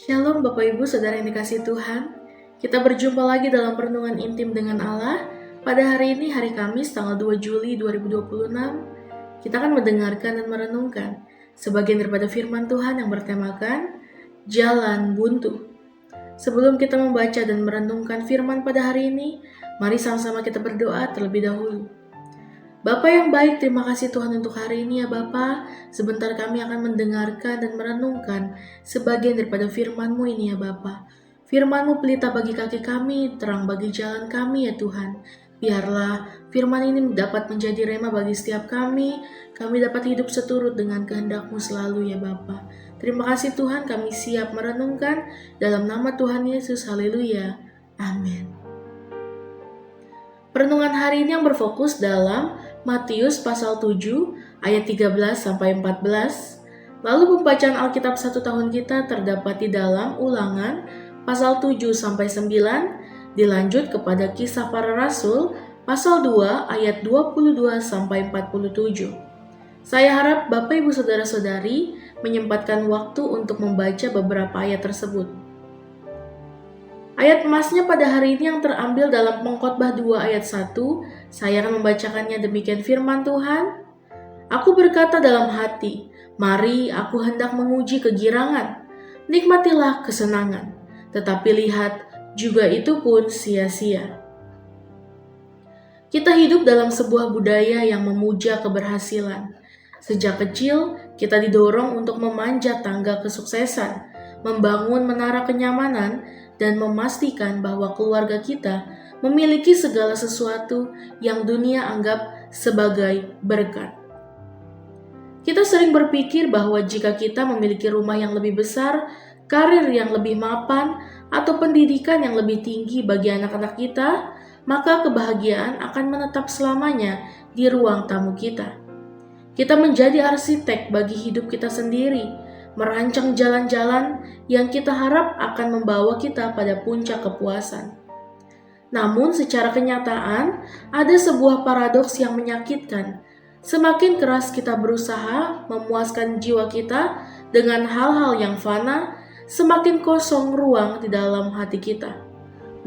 Shalom Bapak Ibu Saudara yang dikasihi Tuhan. Kita berjumpa lagi dalam perenungan intim dengan Allah. Pada hari ini, hari Kamis tanggal 2 Juli 2026, kita akan mendengarkan dan merenungkan sebagian daripada firman Tuhan yang bertemakan Jalan Buntu. Sebelum kita membaca dan merenungkan firman pada hari ini, mari sama-sama kita berdoa terlebih dahulu. Bapa yang baik, terima kasih Tuhan untuk hari ini ya Bapa. Sebentar kami akan mendengarkan dan merenungkan sebagian daripada firman-Mu ini ya Bapa. Firman-Mu pelita bagi kaki kami, terang bagi jalan kami ya Tuhan. Biarlah firman ini dapat menjadi rema bagi setiap kami dapat hidup seturut dengan kehendak-Mu selalu ya Bapa. Terima kasih Tuhan, kami siap merenungkan dalam nama Tuhan Yesus, haleluya, amin. Perenungan hari ini yang berfokus dalam Matius pasal 7 ayat 13-14. Lalu pembacaan Alkitab 1 tahun kita terdapat di dalam Ulangan pasal 7-9, dilanjut kepada Kisah Para Rasul pasal 2 ayat 22-47. Saya harap Bapak Ibu Saudara-saudari menyempatkan waktu untuk membaca beberapa ayat tersebut. Ayat emasnya pada hari ini yang terambil dalam Pengkhotbah 2 ayat 1, saya akan membacakannya demikian firman Tuhan. Aku berkata dalam hati, mari aku hendak menguji kegirangan, nikmatilah kesenangan, tetapi lihat, juga itu pun sia-sia. Kita hidup dalam sebuah budaya yang memuja keberhasilan. Sejak kecil, kita didorong untuk memanjat tangga kesuksesan, membangun menara kenyamanan, dan memastikan bahwa keluarga kita memiliki segala sesuatu yang dunia anggap sebagai berkat. Kita sering berpikir bahwa jika kita memiliki rumah yang lebih besar, karir yang lebih mapan, atau pendidikan yang lebih tinggi bagi anak-anak kita, maka kebahagiaan akan menetap selamanya di ruang tamu kita. Kita menjadi arsitek bagi hidup kita sendiri, merancang jalan-jalan yang kita harap akan membawa kita pada puncak kepuasan. Namun secara kenyataan, ada sebuah paradoks yang menyakitkan. Semakin keras kita berusaha memuaskan jiwa kita dengan hal-hal yang fana, semakin kosong ruang di dalam hati kita.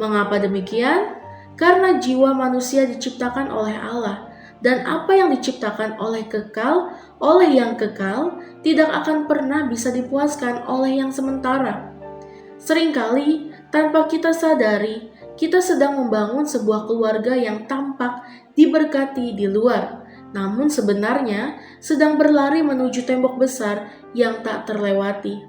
Mengapa demikian? Karena jiwa manusia diciptakan oleh Allah, dan apa yang diciptakan oleh yang kekal, tidak akan pernah bisa dipuaskan oleh yang sementara. Seringkali, tanpa kita sadari, kita sedang membangun sebuah keluarga yang tampak diberkati di luar, namun sebenarnya sedang berlari menuju tembok besar yang tak terlewati.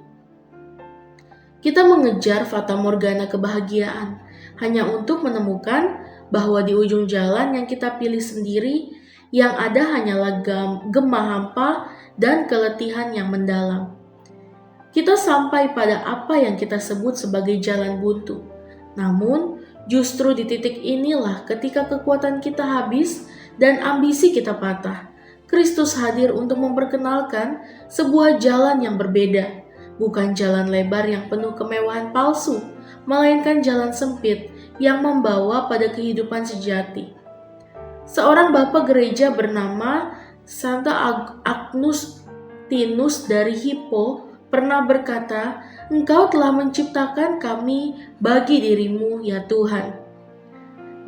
Kita mengejar fata morgana kebahagiaan, hanya untuk menemukan bahwa di ujung jalan yang kita pilih sendiri, yang ada hanyalah gema hampa dan keletihan yang mendalam. Kita sampai pada apa yang kita sebut sebagai jalan buntu. Namun, justru di titik inilah ketika kekuatan kita habis dan ambisi kita patah, Kristus hadir untuk memperkenalkan sebuah jalan yang berbeda. Bukan jalan lebar yang penuh kemewahan palsu, melainkan jalan sempit yang membawa pada kehidupan sejati. Seorang bapak gereja bernama Santa Agustinus dari Hippo pernah berkata, "Engkau telah menciptakan kami bagi dirimu, ya Tuhan.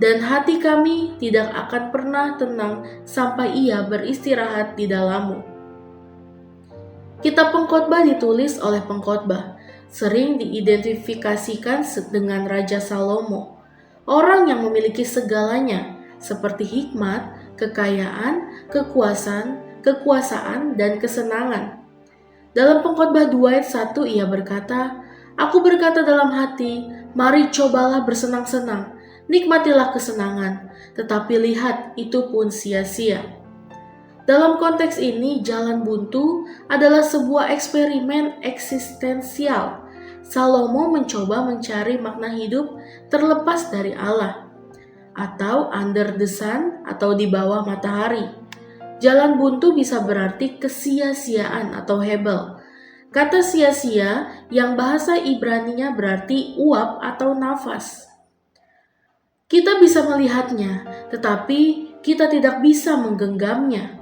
Dan hati kami tidak akan pernah tenang sampai ia beristirahat di dalam-Mu." Kitab Pengkhotbah ditulis oleh pengkhotbah, sering diidentifikasikan dengan Raja Salomo, orang yang memiliki segalanya, seperti hikmat, kekayaan, kekuasaan, dan kesenangan. Dalam Pengkhotbah 2 ayat 1 ia berkata, "Aku berkata dalam hati, mari cobalah bersenang-senang, nikmatilah kesenangan, tetapi lihat itu pun sia-sia." Dalam konteks ini, jalan buntu adalah sebuah eksperimen eksistensial. Salomo mencoba mencari makna hidup terlepas dari Allah, atau under the sun, atau di bawah matahari. Jalan buntu bisa berarti kesia-siaan atau hebel. Kata sia-sia yang bahasa Ibraninya berarti uap atau nafas. Kita bisa melihatnya, tetapi kita tidak bisa menggenggamnya.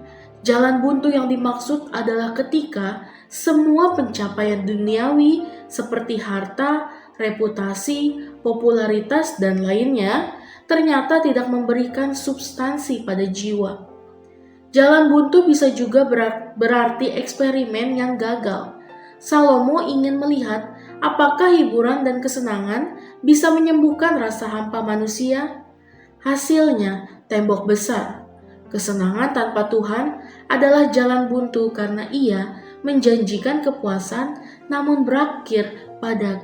Jalan buntu yang dimaksud adalah ketika semua pencapaian duniawi seperti harta, reputasi, popularitas, dan lainnya ternyata tidak memberikan substansi pada jiwa. Jalan buntu bisa juga berarti eksperimen yang gagal. Salomo ingin melihat apakah hiburan dan kesenangan bisa menyembuhkan rasa hampa manusia. Hasilnya, tembok besar. Kesenangan tanpa Tuhan adalah jalan buntu karena ia menjanjikan kepuasan namun berakhir pada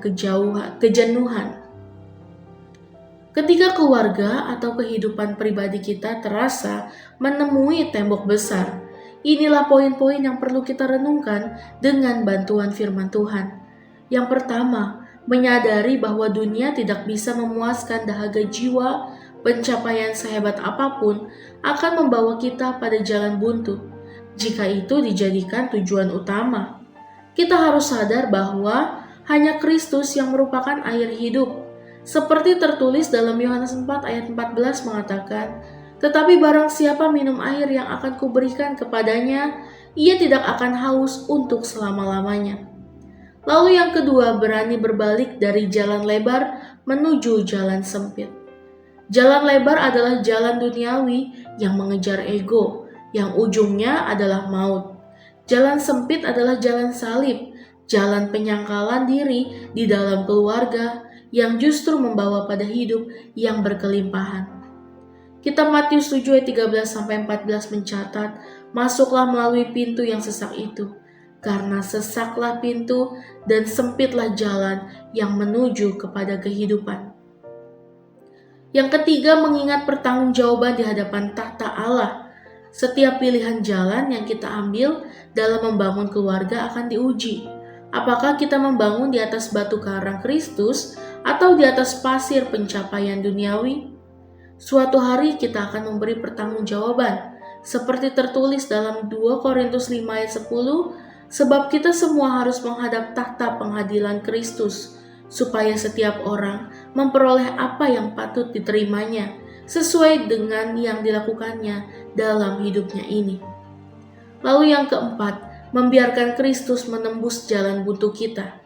kejenuhan. Ketika keluarga atau kehidupan pribadi kita terasa menemui tembok besar, inilah poin-poin yang perlu kita renungkan dengan bantuan firman Tuhan. Yang pertama, menyadari bahwa dunia tidak bisa memuaskan dahaga jiwa. Pencapaian sehebat apapun akan membawa kita pada jalan buntu jika itu dijadikan tujuan utama. Kita harus sadar bahwa hanya Kristus yang merupakan air hidup. Seperti tertulis dalam Yohanes 4 ayat 14 mengatakan, "Tetapi barang siapa minum air yang akan kuberikan kepadanya, ia tidak akan haus untuk selama-lamanya." Lalu yang kedua, berani berbalik dari jalan lebar menuju jalan sempit. Jalan lebar adalah jalan duniawi yang mengejar ego, yang ujungnya adalah maut. Jalan sempit adalah jalan salib, jalan penyangkalan diri di dalam keluarga yang justru membawa pada hidup yang berkelimpahan. Kitab Matius 7 ayat 13-14 mencatat, "Masuklah melalui pintu yang sesak itu, karena sesaklah pintu dan sempitlah jalan yang menuju kepada kehidupan." Yang ketiga, mengingat pertanggungjawaban di hadapan takhta Allah. Setiap pilihan jalan yang kita ambil dalam membangun keluarga akan diuji. Apakah kita membangun di atas batu karang Kristus atau di atas pasir pencapaian duniawi? Suatu hari kita akan memberi pertanggungjawaban, seperti tertulis dalam 2 Korintus 5 ayat 10, sebab kita semua harus menghadap takhta pengadilan Kristus, supaya setiap orang memperoleh apa yang patut diterimanya sesuai dengan yang dilakukannya dalam hidupnya ini. Lalu yang keempat, membiarkan Kristus menembus jalan buntu kita.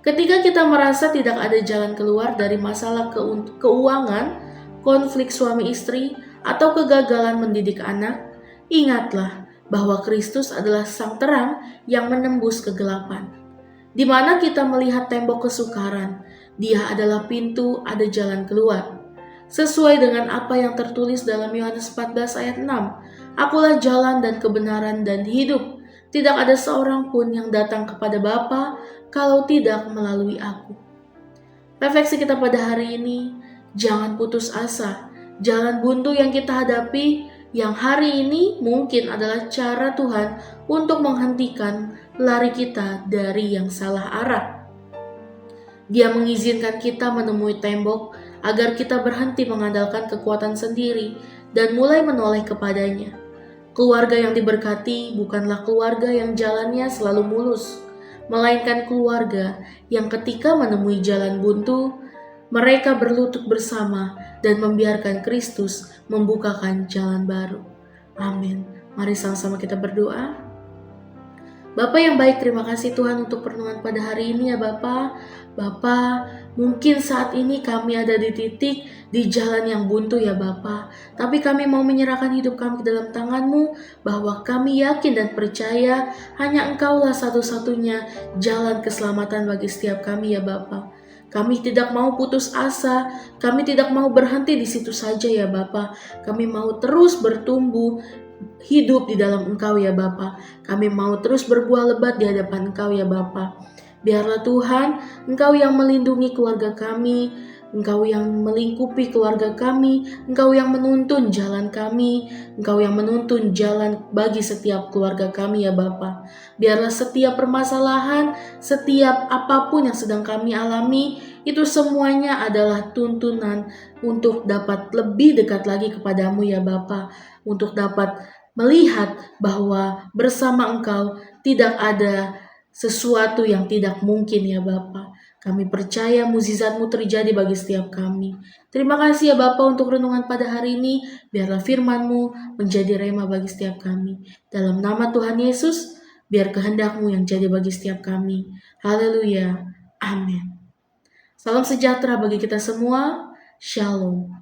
Ketika kita merasa tidak ada jalan keluar dari masalah keuangan, konflik suami istri, atau kegagalan mendidik anak, ingatlah bahwa Kristus adalah sang terang yang menembus kegelapan. Di mana kita melihat tembok kesukaran, Dia adalah pintu, ada jalan keluar. Sesuai dengan apa yang tertulis dalam Yohanes 14 ayat 6, "Akulah jalan dan kebenaran dan hidup. Tidak ada seorang pun yang datang kepada Bapa kalau tidak melalui aku." Refleksi kita pada hari ini, jangan putus asa. Jalan buntu yang kita hadapi yang hari ini mungkin adalah cara Tuhan untuk menghentikan lari kita dari yang salah arah. Dia mengizinkan kita menemui tembok agar kita berhenti mengandalkan kekuatan sendiri dan mulai menoleh kepadanya. Keluarga yang diberkati bukanlah keluarga yang jalannya selalu mulus, melainkan keluarga yang ketika menemui jalan buntu, mereka berlutut bersama dan membiarkan Kristus membukakan jalan baru. Amin. Mari sama-sama kita berdoa. Bapa yang baik, terima kasih Tuhan untuk pertemuan pada hari ini ya Bapa. Bapa, mungkin saat ini kami ada di titik di jalan yang buntu ya Bapa. Tapi kami mau menyerahkan hidup kami ke dalam tangan-Mu, bahwa kami yakin dan percaya hanya Engkaulah satu-satunya jalan keselamatan bagi setiap kami ya Bapa. Kami tidak mau putus asa, kami tidak mau berhenti di situ saja ya Bapa. Kami mau terus bertumbuh hidup di dalam Engkau ya Bapa. Kami mau terus berbuah lebat di hadapan Engkau ya Bapa. Biarlah Tuhan, Engkau yang melindungi keluarga kami, Engkau yang melingkupi keluarga kami, Engkau yang menuntun jalan kami, Engkau yang menuntun jalan bagi setiap keluarga kami ya Bapa. Biarlah setiap permasalahan, setiap apapun yang sedang kami alami, itu semuanya adalah tuntunan untuk dapat lebih dekat lagi kepadamu ya Bapa, untuk dapat melihat bahwa bersama Engkau tidak ada sesuatu yang tidak mungkin ya Bapa. Kami percaya mukjizat-Mu terjadi bagi setiap kami. Terima kasih ya Bapa untuk renungan pada hari ini. Biarlah firman-Mu menjadi rema bagi setiap kami. Dalam nama Tuhan Yesus, Biar kehendak-Mu yang jadi bagi setiap kami. Haleluya. Amin. Salam sejahtera bagi kita semua. Shalom.